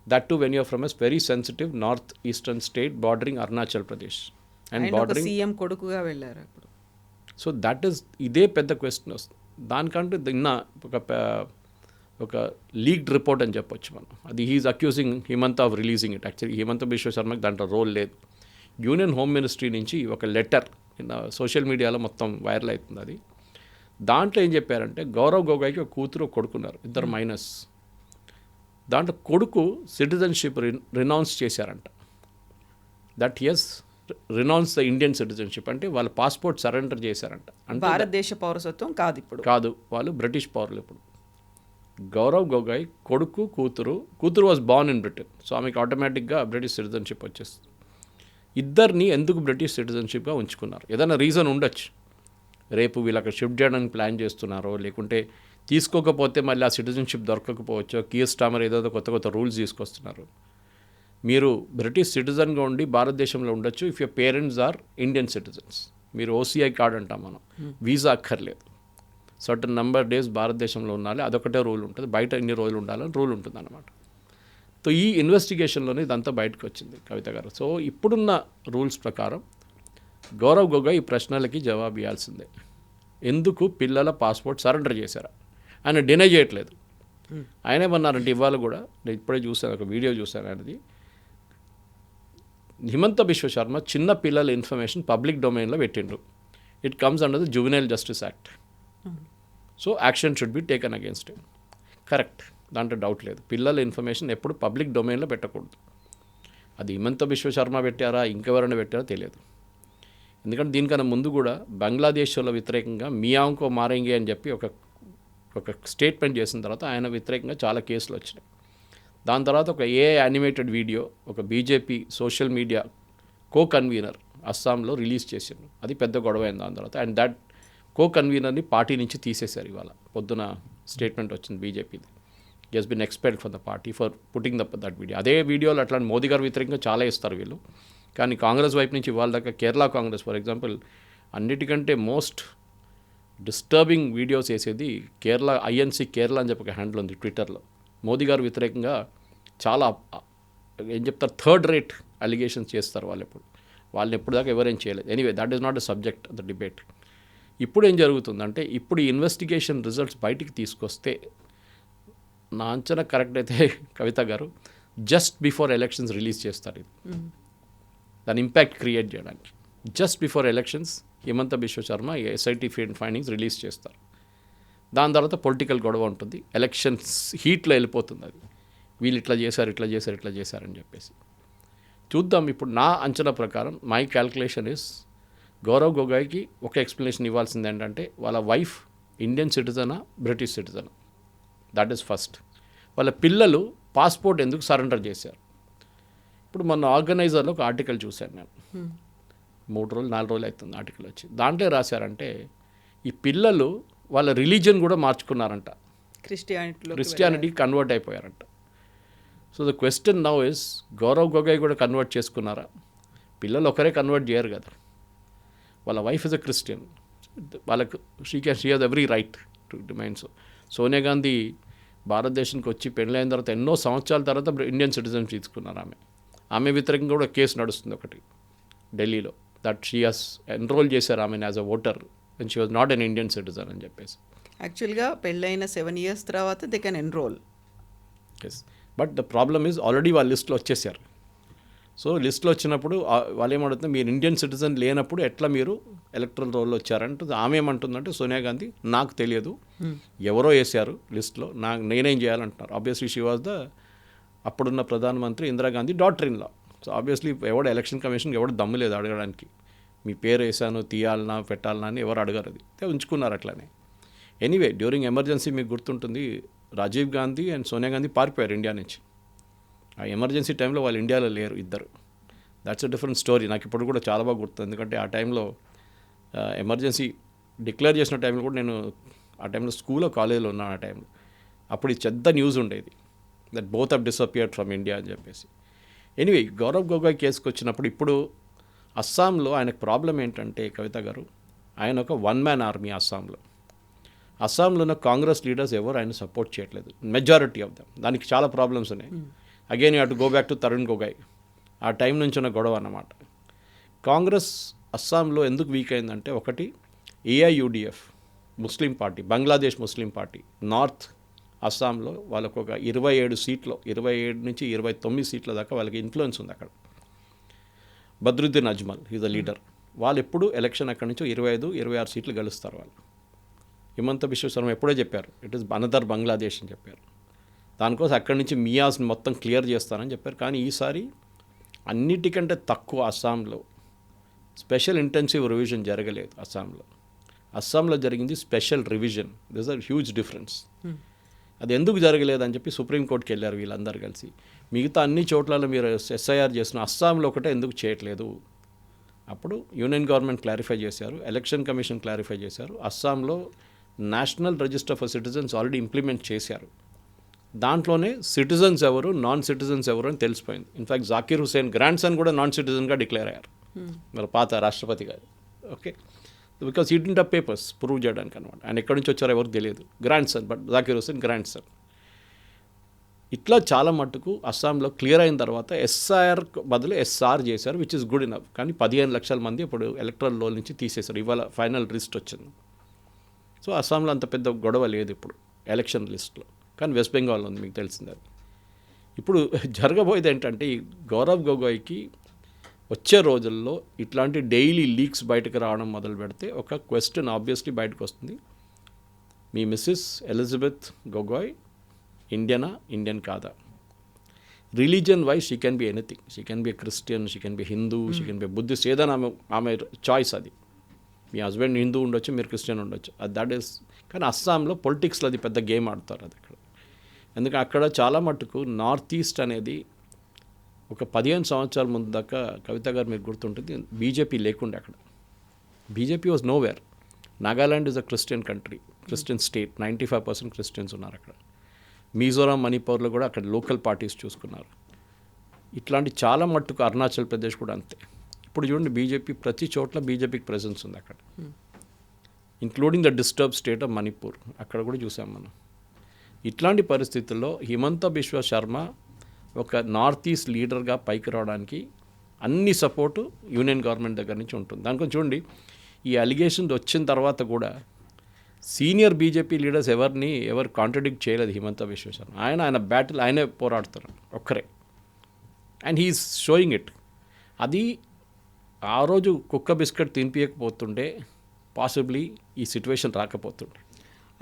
That too when you're from as very sensitive north eastern state bordering Arunachal Pradesh and bordering CM కొడుకుగా వెళ్ళారు అప్పుడు. సో దట్ ఈస్ ఇదే పెద్ద క్వశ్చన్ వస్తుంది. దానికంటే నిన్న ఒక లీక్డ్ రిపోర్ట్ అని చెప్పొచ్చు మనం. అది he's accusing Himanta of releasing it. Actually Himanta Biswa శర్మకి దాంట్లో రోల్ లేదు. యూనియన్ హోమ్ మినిస్ట్రీ నుంచి ఒక లెటర్ సోషల్ మీడియాలో మొత్తం వైరల్ అవుతుంది. అది దాంట్లో ఏం చెప్పారంటే గౌరవ్ గొగోయ్కి ఒక కూతురు కొడుకున్నారు, ఇద్దరు మైనస్. దాంట్లో కొడుకు సిటిజన్షిప్ రినౌన్స్ చేశారంట. That is renounce the Indian citizenship, అంటే వాళ్ళ పాస్పోర్ట్ సరెండర్ చేశారంట. అంటే భారతదేశ పౌరసత్వం కాదు ఇప్పుడు, కాదు, వాళ్ళు బ్రిటిష్ పౌరులు ఇప్పుడు. గౌరవ్ గొగోయ్ కూతురు was born in Britain, so ఆమెకి ఆటోమేటిక్గా బ్రిటిష్ సిటిజన్షిప్ వచ్చేస్తుంది. ఇద్దరిని ఎందుకు బ్రిటిష్ సిటిజన్షిప్గా ఉంచుకున్నారు? ఏదైనా రీజన్ ఉండొచ్చు. రేపు వీళ్ళు అక్కడ షిఫ్ట్ చేయడానికి ప్లాన్ చేస్తున్నారో, లేకుంటే తీసుకోకపోతే మళ్ళీ ఆ సిటిజన్షిప్ దొరకకపోవచ్చో, కీర్ స్టామర్ ఏదో కొత్త రూల్స్ తీసుకొస్తున్నారు. మీరు బ్రిటిష్ సిటిజన్గా ఉండి భారతదేశంలో ఉండొచ్చు if you're parents are Indian citizens. మీరు ఓసీఐ కార్డ్ అంటాం మనం, వీసా అక్కర్లేదు. సర్టన్ నెంబర్ డేస్ భారతదేశంలో ఉండాలి, అదొకటే రూల్ ఉంటుంది. బయట ఎన్ని రోజులు ఉండాలని రూల్ ఉంటుంది అన్నమాట. సో ఈ ఇన్వెస్టిగేషన్లోనే ఇదంతా బయటకు వచ్చింది కవిత గారు. సో ఇప్పుడున్న రూల్స్ ప్రకారం గౌరవ్ గొగోయ్ ఈ ప్రశ్నలకి జవాబు ఇవ్వాల్సిందే. ఎందుకు పిల్లల పాస్పోర్ట్ సరెండర్ చేశారా? ఆయన డినై చేయట్లేదు. ఆయన ఏమన్నారంటే ఇవాళ కూడా నేను ఇప్పుడే చూశాను, ఒక వీడియో చూశాను ఆయనది. హిమంత బిశ్వ శర్మ చిన్న పిల్లల ఇన్ఫర్మేషన్ పబ్లిక్ డొమైన్లో పెట్టిండ్రు. It comes under the juvenile justice act. So action should be taken against him. Correct, దాంట్లో డౌట్ లేదు. పిల్లల ఇన్ఫర్మేషన్ ఎప్పుడు పబ్లిక్ డొమైన్లో పెట్టకూడదు. అది హిమంత బిశ్వ శర్మ పెట్టారా, ఇంకెవరైనా పెట్టారో తెలియదు. ఎందుకంటే దీనికన్నా ముందు కూడా బంగ్లాదేశ్లో వ్యతిరేకంగా మియాంకో మారేంగే అని చెప్పి ఒక స్టేట్మెంట్ చేసిన తర్వాత ఆయన వ్యతిరేకంగా చాలా కేసులు వచ్చినాయి. దాని తర్వాత ఒక యానిమేటెడ్ వీడియో ఒక బీజేపీ సోషల్ మీడియా కన్వీనర్ అస్సాంలో రిలీజ్ చేసిండు. అది పెద్ద గొడవ అయింది. దాని తర్వాత అండ్ దట్ కన్వీనర్ని పార్టీ నుంచి తీసేశారు. ఇవాళ పొద్దున స్టేట్మెంట్ వచ్చింది బీజేపీది. Has been expelled from the party for putting that video. అదే వీడియోలో అట్లాంటి మోదీ గారు వ్యతిరేకంగా చాలా ఇస్తారు వీళ్ళు. కానీ కాంగ్రెస్ వైపు నుంచి ఇవాళ దాకా కేరళ కాంగ్రెస్ ఫర్ ఎగ్జాంపుల్ అన్నిటికంటే మోస్ట్ డిస్టర్బింగ్ వీడియోస్ వేసేది కేరళ ఐఎన్సీ కేరళ అని చెప్పి ఒక హ్యాండిల్ ఉంది ట్విట్టర్లో. మోదీ గారు వ్యతిరేకంగా చాలా ఏం చెప్తారు, థర్డ్ రేట్ అలిగేషన్స్ చేస్తారు వాళ్ళని ఎప్పుడు దాకా ఎవరేం చేయలేదు. Anyway that is not a subject of the debate. ఇప్పుడు ఏం జరుగుతుందంటే ఇప్పుడు ఈ ఇన్వెస్టిగేషన్ రిజల్ట్స్ బయటికి తీసుకొస్తే నా అంచనా కరెక్ట్ అయితే కవిత గారు జస్ట్ బిఫోర్ ఎలక్షన్స్ రిలీజ్ చేస్తారు. ఇది దాని ఇంపాక్ట్ క్రియేట్ చేయడానికి just before elections Himanta Biswa Sharma SIT findings release చేస్తారు. దాని తర్వాత పొలిటికల్ గొడవ ఉంటుంది, ఎలక్షన్స్ హీట్లో వెళ్ళిపోతుంది. అది వీళ్ళు ఇట్లా చేశారని చెప్పేసి చూద్దాం. ఇప్పుడు నా అంచనా ప్రకారం మై క్యాల్కులేషన్ ఇస్ గౌరవ్ గొగోయ్కి ఒక ఎక్స్ప్లెనేషన్ ఇవ్వాల్సింది ఏంటంటే వాళ్ళ వైఫ్ ఇండియన్ సిటిజనా బ్రిటిష్ సిటిజనా, దట్ ఈస్ ఫస్ట్. వాళ్ళ పిల్లలు పాస్పోర్ట్ ఎందుకు సరెండర్ చేశారు. ఇప్పుడు మొన్న ఆర్గనైజర్లో ఒక ఆర్టికల్ చూశాను నేను, 4 రోజులు అవుతుంది ఆర్టికల్ వచ్చి. దాంట్లో రాశారంటే ఈ పిల్లలు వాళ్ళ రిలీజియన్ కూడా మార్చుకున్నారంట, క్రిస్టియానిటీ కన్వర్ట్ అయిపోయారంట. So the question now is Gaurav Gogoi కూడా కన్వర్ట్ చేసుకున్నారా? పిల్లలు ఒకరే కన్వర్ట్ చేయరు కదా, వాళ్ళ వైఫ్ ఇస్ అ క్రిస్టియన్, వాళ్ళకు she has every right to demand. Sonia Gandhi భారతదేశానికి వచ్చి పెళ్ళైన తర్వాత ఎన్నో సంవత్సరాల తర్వాత ఇండియన్ సిటిజన్ తీసుకున్నారు. ఆమె వ్యతిరేకంగా కూడా కేసు నడుస్తుంది ఒకటి ఢిల్లీలో, దట్ షీ హాస్ ఎన్రోల్ చేశారు ఆమెను as a voter and she was not an Indian citizen అని చెప్పేసి. యాక్చువల్గా పెళ్ళైన 7 years తర్వాత they can enrol. Yes, but the problem is already వాళ్ళ లిస్ట్లో వచ్చేసారు. సో లిస్ట్లో వచ్చినప్పుడు వాళ్ళు ఏమంటుంది, మీరు ఇండియన్ సిటిజన్ లేనప్పుడు ఎట్లా మీరు ఎలక్ట్రల్ రోల్లో వచ్చారంటే ఆమె ఏమంటుందంటే సోనియా గాంధీ నాకు తెలియదు, ఎవరో వేశారు లిస్ట్లో, నేనేం చేయాలంటున్నారు. ఆబ్వియస్లీ షీ వాజ్ ద అప్పుడున్న ప్రధానమంత్రి Indira Gandhi daughter in law. So obviously ఎవడు ఎలక్షన్ కమిషన్కి ఎవడు దమ్ము లేదు అడగడానికి, మీ పేరు వేసాను తీయాలనా పెట్టాలనా అని ఎవరు అడగారు. అది ఉంచుకున్నారు అట్లానే. ఎనీవే డ్యూరింగ్ ఎమర్జెన్సీ మీకు గుర్తుంటుంది, రాజీవ్ గాంధీ అండ్ సోనియా గాంధీ పారిపోయారు ఇండియా నుంచి. ఆ ఎమర్జెన్సీ టైంలో వాళ్ళు ఇండియాలో లేరు ఇద్దరు. That's a different story. నాకు ఇప్పుడు కూడా చాలా బాగా గుర్తుంది, ఎందుకంటే ఆ టైంలో ఎమర్జెన్సీ డిక్లేర్ చేసిన టైంలో కూడా నేను ఆ టైంలో స్కూల్లో కాలేజీలో ఉన్నాను. ఆ టైంలో అప్పుడు ఇది పెద్ద న్యూస్ ఉండేది, that both have disappeared from India అని చెప్పేసి. ఎనీవే గౌరవ్ గొగోయ్ కేసుకు వచ్చినప్పుడు ఇప్పుడు అస్సాంలో ఆయనకు ప్రాబ్లం ఏంటంటే కవిత గారు, ఆయన ఒక 1-man ఆర్మీ అస్సాంలో. అస్సాంలో ఉన్న కాంగ్రెస్ లీడర్స్ ఎవరు ఆయన సపోర్ట్ చేయట్లేదు, మెజారిటీ ఆఫ్ దమ్. దానికి చాలా ప్రాబ్లమ్స్ ఉన్నాయి. Again you have to go back to Tarun Gogoi, ఆ టైం నుంచి ఉన్న గొడవ అన్నమాట. కాంగ్రెస్ అస్సాంలో ఎందుకు వీక్ అయిందంటే, ఒకటి AIUDF Muslim party, Bangladesh Muslim party north అస్సాంలో వాళ్ళకు ఒక 27 సీట్లు, 27 నుంచి 29 సీట్ల దాకా వాళ్ళకి ఇన్ఫ్లుయెన్స్ ఉంది అక్కడ. Badruddin Ajmal is the leader. వాళ్ళు ఎప్పుడు ఎలక్షన్ అక్కడి నుంచి 25-26 సీట్లు గెలుస్తారు వాళ్ళు. హిమంత బిశ్వ శర్మ ఎప్పుడో చెప్పారు, ఇట్ ఈస్ అనదర్ బంగ్లాదేశ్ అని చెప్పారు. దానికోసం అక్కడి నుంచి మియాస్ని మొత్తం క్లియర్ చేస్తారని చెప్పారు. కానీ ఈసారి అన్నిటికంటే తక్కువ అస్సాంలో స్పెషల్ ఇంటెన్సివ్ రివిజన్ జరగలేదు. అస్సాంలో జరిగింది special revision. This are huge difference. అది ఎందుకు జరగలేదని చెప్పి సుప్రీంకోర్టుకి వెళ్ళారు వీళ్ళందరూ కలిసి. మిగతా అన్ని చోట్లలో మీరు ఎస్ఐఆర్ చేసిన అస్సాంలో ఒకటే ఎందుకు చేయట్లేదు. అప్పుడు యూనియన్ గవర్నమెంట్ క్లారిఫై చేశారు, ఎలక్షన్ కమిషన్ క్లారిఫై చేశారు. అస్సాంలో national register for citizens already implement చేశారు. దాంట్లోనే సిటిజన్స్ ఎవరు నాన్ సిటిజన్స్ ఎవరు అని తెలిసిపోయింది. In fact Zakir Hussain grand son కూడా నాన్ సిటిజన్గా డిక్లేర్ అయ్యారు, మరి పాత రాష్ట్రపతి గారు. Okay, because he didn't have papers prove చేయడానికి అనమాట. ఆయన ఎక్కడి నుంచి వచ్చారో ఎవరికి తెలియదు. Grand son, but Zakir Hussain grand son. ఇట్లా చాలా మట్టుకు అస్సాంలో క్లియర్ అయిన తర్వాత ఎస్ఐఆర్ బదులు ఎస్ఆర్ చేశారు, విచ్ ఇస్ గుడ్ ఇనఫ్. కానీ 15 లక్షల మంది ఇప్పుడు ఎలక్ట్రల్ రోల్ నుంచి తీసేశారు. ఇవాళ ఫైనల్ లిస్ట్ వచ్చింది. సో అస్సాంలో అంత పెద్ద గొడవ లేదు ఇప్పుడు ఎలక్షన్ లిస్ట్లో. కానీ వెస్ట్ బెంగాల్లో ఉంది, మీకు తెలిసింది. అది ఇప్పుడు జరగబోయేది ఏంటంటే, ఈ గౌరవ్ గొగోయ్కి వచ్చే రోజుల్లో ఇట్లాంటి డైలీ లీక్స్ బయటకు రావడం మొదలు పెడితే ఒక క్వశ్చన్ ఆబ్వియస్లీ బయటకు వస్తుంది. మీ మిస్సెస్ ఎలిజబెత్ గొగోయ్ ఇండియనా, ఇండియన్ కాదా? Religion wise she can be anything. She can be Christian, she can be Hindu, she can be Buddhist, ఏదైనా ఆమె చాయిస్. అది మీ హస్బెండ్ హిందూ ఉండొచ్చు, మీరు క్రిస్టియన్ ఉండొచ్చు, అది దట్ ఈస్. కానీ అస్సాంలో పొలిటిక్స్లో అది పెద్ద గేమ్ ఆడతారు అది అక్కడ. ఎందుకంటే అక్కడ చాలా మట్టుకు నార్త్ ఈస్ట్ అనేది ఒక 15 సంవత్సరాల ముందు దాకా కవిత గారు మీకు గుర్తుంటుంది, బీజేపీ లేకుండే అక్కడ. BJP was nowhere. Nagaland is a Christian country, Christian state, 95% Christians ఉన్నారు అక్కడ. మిజోరాం, మణిపూర్లో కూడా అక్కడ లోకల్ పార్టీస్ చూసుకున్నారు. ఇట్లాంటి చాలా మట్టుకు అరుణాచల్ ప్రదేశ్ కూడా అంతే. ఇప్పుడు చూడండి, బీజేపీ ప్రతి చోట్ల బీజేపీకి ప్రెజెన్స్ ఉంది అక్కడ, including the disturb state of Manipur. అక్కడ కూడా చూసాం మనం. ఇట్లాంటి పరిస్థితుల్లో హిమంత బిశ్వ శర్మ ఒక నార్త్ ఈస్ట్ లీడర్గా పైకి రావడానికి అన్ని సపోర్టు యూనియన్ గవర్నమెంట్ దగ్గర నుంచి ఉంటుంది. దానికొని చూడండి, ఈ అలిగేషన్స్ వచ్చిన తర్వాత కూడా సీనియర్ బీజేపీ లీడర్స్ ఎవరు కాంట్రడిక్ట్ చేయలేదు హిమంత బిశ్వ శర్మ. ఆయన బ్యాటిల్ ఆయనే పోరాడుతున్నారు ఒక్కరే, అండ్ హీఈస్ షోయింగ్ ఇట్. అది ఆ రోజు కుక్క బిస్కెట్ తినిపించకపోతుంటే పాసిబ్లీ ఈ సిచ్యువేషన్ రాకపోతుండే.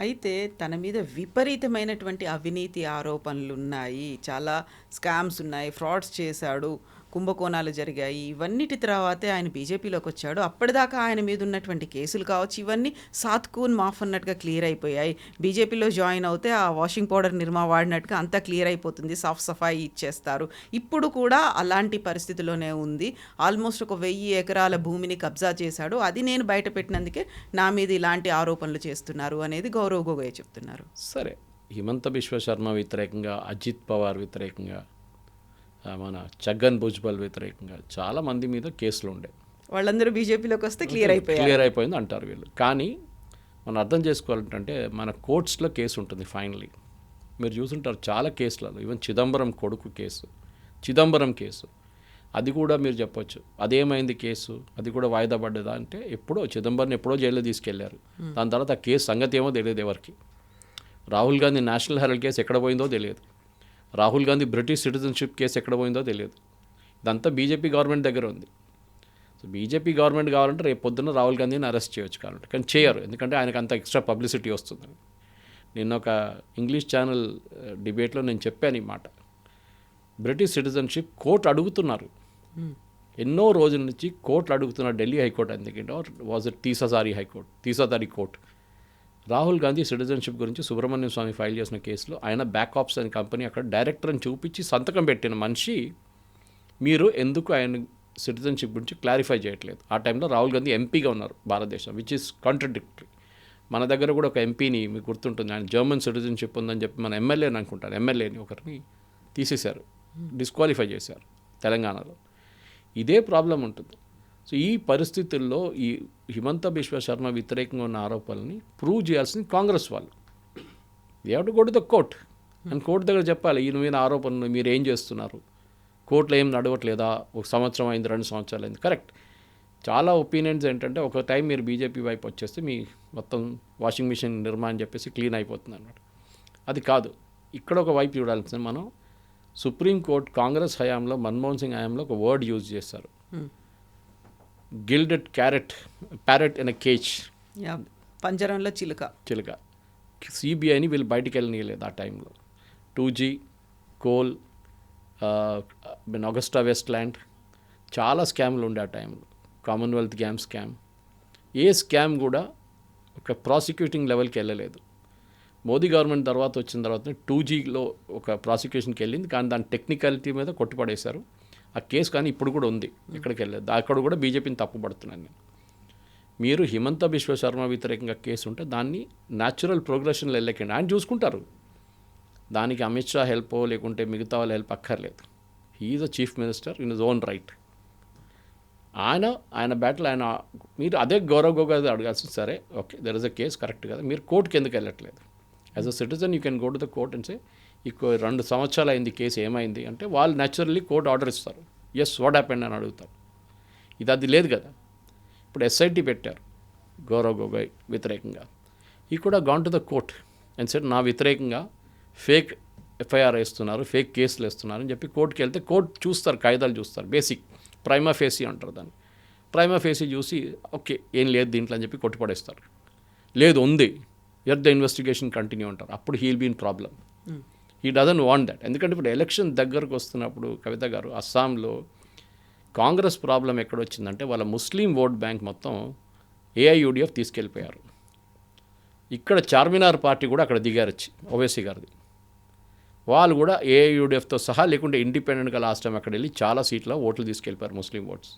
అయితే తన మీద విపరీతమైనటువంటి అవినీతి ఆరోపణలు ఉన్నాయి, చాలా స్కామ్స్ ఉన్నాయి, ఫ్రాడ్స్ చేశాడు, కుంభకోణాలు జరిగాయి. ఇవన్నిటి తర్వాతే ఆయన బీజేపీలోకి వచ్చాడు. అప్పటిదాకా ఆయన మీద ఉన్నటువంటి కేసులు కావచ్చు, ఇవన్నీ సాత్కూన్ మాఫ్ అన్నట్టుగా క్లియర్ అయిపోయాయి. బీజేపీలో జాయిన్ అవుతే ఆ వాషింగ్ పౌడర్ నిర్మా వాడినట్టుగా అంతా క్లియర్ అయిపోతుంది, సాఫ్ సఫాయి ఇచ్చేస్తారు. ఇప్పుడు కూడా అలాంటి పరిస్థితిలోనే ఉంది. ఆల్మోస్ట్ ఒక 1000 ఎకరాల భూమిని కబ్జా చేశాడు, అది నేను బయట పెట్టినందుకే నా మీద ఇలాంటి ఆరోపణలు చేస్తున్నారు అనేది గౌరవ్ గొగోయ్ చెప్తున్నారు. సరే, హిమంత బిశ్వ శర్మ వ్యతిరేకంగా, అజిత్ పవార్ వ్యతిరేకంగా, మన ఛగన్ భుజ్బల్ వ్యతిరేకంగా చాలామంది మీద కేసులు ఉండే. వాళ్ళందరూ బీజేపీలోకి వస్తే క్లియర్ అయిపోయింది అంటారు వీళ్ళు. కానీ మనం అర్థం చేసుకోవాలంటే మన కోర్ట్స్లో కేసు ఉంటుంది ఫైనలీ. మీరు చూసుంటారు చాలా కేసులలో, ఈవెన్ చిదంబరం కొడుకు కేసు, చిదంబరం కేసు, అది కూడా మీరు చెప్పొచ్చు అదేమైంది కేసు, అది కూడా వాయిదా పడ్డదా అంటే చిదంబరం ఎప్పుడో జైల్లో తీసుకెళ్లారు. దాని తర్వాత ఆ కేసు సంగతి ఏమో తెలియదు ఎవరికి. Rahul Gandhi national herald case ఎక్కడ పోయిందో తెలియదు. Rahul Gandhi British citizenship case ఎక్కడ పోయిందో తెలియదు. ఇదంతా బీజేపీ గవర్నమెంట్ దగ్గర ఉంది. సో బీజేపీ గవర్నమెంట్ కావాలంటే రేపు పొద్దున్న రాహుల్ గాంధీని అరెస్ట్ చేయొచ్చు కావాలంటే, కానీ చేయరు, ఎందుకంటే ఆయనకు అంత ఎక్స్ట్రా పబ్లిసిటీ వస్తుంది. నిన్న ఒక ఇంగ్లీష్ ఛానల్ డిబేట్లో నేను చెప్పాను ఈ మాట. బ్రిటిష్ సిటిజన్షిప్ కోర్టు అడుగుతున్నారు, ఎన్నో రోజుల నుంచి కోర్టులు అడుగుతున్నారు. ఢిల్లీ హైకోర్టు ఎందుకంటే was it Tis Hazari court. Rahul Gandhi citizenship గురించి సుబ్రహ్మణ్యం స్వామి ఫైల్ చేసిన కేసులో ఆయన బ్యాక్ ఆప్స్ అనే కంపెనీ అక్కడ డైరెక్టర్ని చూపించి సంతకం పెట్టిన మనిషి మీరు ఎందుకు ఆయన సిటిజన్షిప్ గురించి క్లారిఫై చేయట్లేదు. ఆ టైంలో రాహుల్ గాంధీ ఎంపీగా ఉన్నారు భారతదేశం, విచ్ ఈస్ కాంట్రడిక్టరీ. మన దగ్గర కూడా ఒక ఎంపీని మీకు గుర్తుంటుంది, ఆయన జర్మన్ సిటిజన్షిప్ ఉందని చెప్పి మన ఎమ్మెల్యేని అనుకుంటారు, ఎమ్మెల్యేని ఒకరిని తీసేశారు, డిస్క్వాలిఫై చేశారు తెలంగాణలో. ఇదే ప్రాబ్లం ఉంటుంది. సో ఈ పరిస్థితుల్లో ఈ హిమంత బిశ్వ శర్మ వ్యతిరేకంగా ఉన్న ఆరోపణల్ని ప్రూవ్ చేయాల్సింది కాంగ్రెస్ వాళ్ళు. They have to go to the court and court దగ్గర చెప్పాలి, ఈ మీద ఆరోపణలు మీరు ఏం చేస్తున్నారు, కోర్టులో ఏం నడవట్లేదా, 1 సంవత్సరం అయింది, 2 సంవత్సరాలు అయింది. కరెక్ట్, చాలా ఒపీనియన్స్ ఏంటంటే ఒక టైం మీరు బీజేపీ వైపు వచ్చేస్తే మీ మొత్తం వాషింగ్ మిషన్ నిర్మాణం చెప్పేసి క్లీన్ అయిపోతుంది అన్నమాట. అది కాదు, ఇక్కడ ఒక వైపు చూడాల్సింది మనం. సుప్రీంకోర్టు కాంగ్రెస్ హయాంలో, మన్మోహన్ సింగ్ హయాంలో ఒక వర్డ్ యూజ్ చేశారు, gilded parrot in a cage, పంజరంలో చిలుక. సిబిఐని వీళ్ళు బయటికి వెళ్ళనీయలేదు ఆ టైంలో. 2G, coal, Agusta west land, చాలా స్కామ్లు ఉండే ఆ టైంలో. కామన్వెల్త్ గేమ్ స్కామ్, ఏ స్కామ్ కూడా ఒక ప్రాసిక్యూటింగ్ లెవెల్కి వెళ్ళలేదు. మోదీ గవర్నమెంట్ తర్వాత వచ్చిన తర్వాత 2Gలో ఒక ప్రాసిక్యూషన్కి వెళ్ళింది, కానీ దాని టెక్నికాలిటీ మీద కొట్టుపడేశారు ఆ కేసు. కానీ ఇప్పుడు కూడా ఉంది, ఎక్కడికి వెళ్ళలేదు. అక్కడ కూడా బీజేపీని తప్పుపడుతున్నాను నేను. మీరు హిమంత బిశ్వ శర్మ వ్యతిరేకంగా కేసు ఉంటే దాన్ని న్యాచురల్ ప్రోగ్రెషన్లో వెళ్ళకండి, ఆయన చూసుకుంటారు. దానికి అమిత్ షా హెల్ప్ లేకుంటే మిగతా వాళ్ళ హెల్ప్ అక్కర్లేదు. He's a chief minister in his own right. ఆయన బ్యాటిల్ ఆయన. మీరు అదే గౌరవ్ గొగోయ్ అడగాల్సింది, సరే okay there is a case correct కదా, మీరు కోర్టుకి ఎందుకు వెళ్ళట్లేదు? As a citizen you can go to the court and say 2 సంవత్సరాలు అయింది కేసు, ఏమైంది అంటే వాళ్ళు న్యాచురల్లీ కోర్టు ఆర్డర్ ఇస్తారు, ఎస్ వాట్ హ్యాపెండ్ అని అడుగుతారు. అది లేదు కదా. ఇప్పుడు SIT పెట్టారు గౌరవ్ గొగోయ్ వ్యతిరేకంగా. ఈ కూడా gone to the court and said నా వ్యతిరేకంగా ఫేక్ FIR వేస్తున్నారు, ఫేక్ కేసులు వేస్తున్నారు అని చెప్పి కోర్టుకి వెళ్తే కోర్టు చూస్తారు, కాయిదాలు చూస్తారు, బేసిక్ ప్రైమా ఫేసీ అంటారు దాన్ని. ప్రైమా ఫేసీ చూసి ఓకే ఏం లేదు దీంట్లో అని చెప్పి కొట్టిపడేస్తారు. లేదు ఉంది, ఎట్ ద ఇన్వెస్టిగేషన్ కంటిన్యూ అంటారు. అప్పుడు he'll be in problem. He doesn't want that. ఎందుకంటే ఇప్పుడు ఎలక్షన్ దగ్గరకు వస్తున్నప్పుడు కవిత గారు, అస్సాంలో కాంగ్రెస్ ప్రాబ్లం ఎక్కడొచ్చిందంటే వాళ్ళ ముస్లిం ఓట్ బ్యాంక్ మొత్తం AIUDF తీసుకెళ్ళిపోయారు. ఇక్కడ చార్మినార్ పార్టీ కూడా అక్కడ దిగారొచ్చి, ఓవైసీ గారిది. వాళ్ళు కూడా AIUDFతో సహా లేకుంటే ఇండిపెండెంట్గా లాస్ట్ టైం అక్కడ వెళ్ళి చాలా సీట్ల ఓట్లు తీసుకెళ్ళిపోయారు, ముస్లిం ఓట్స్.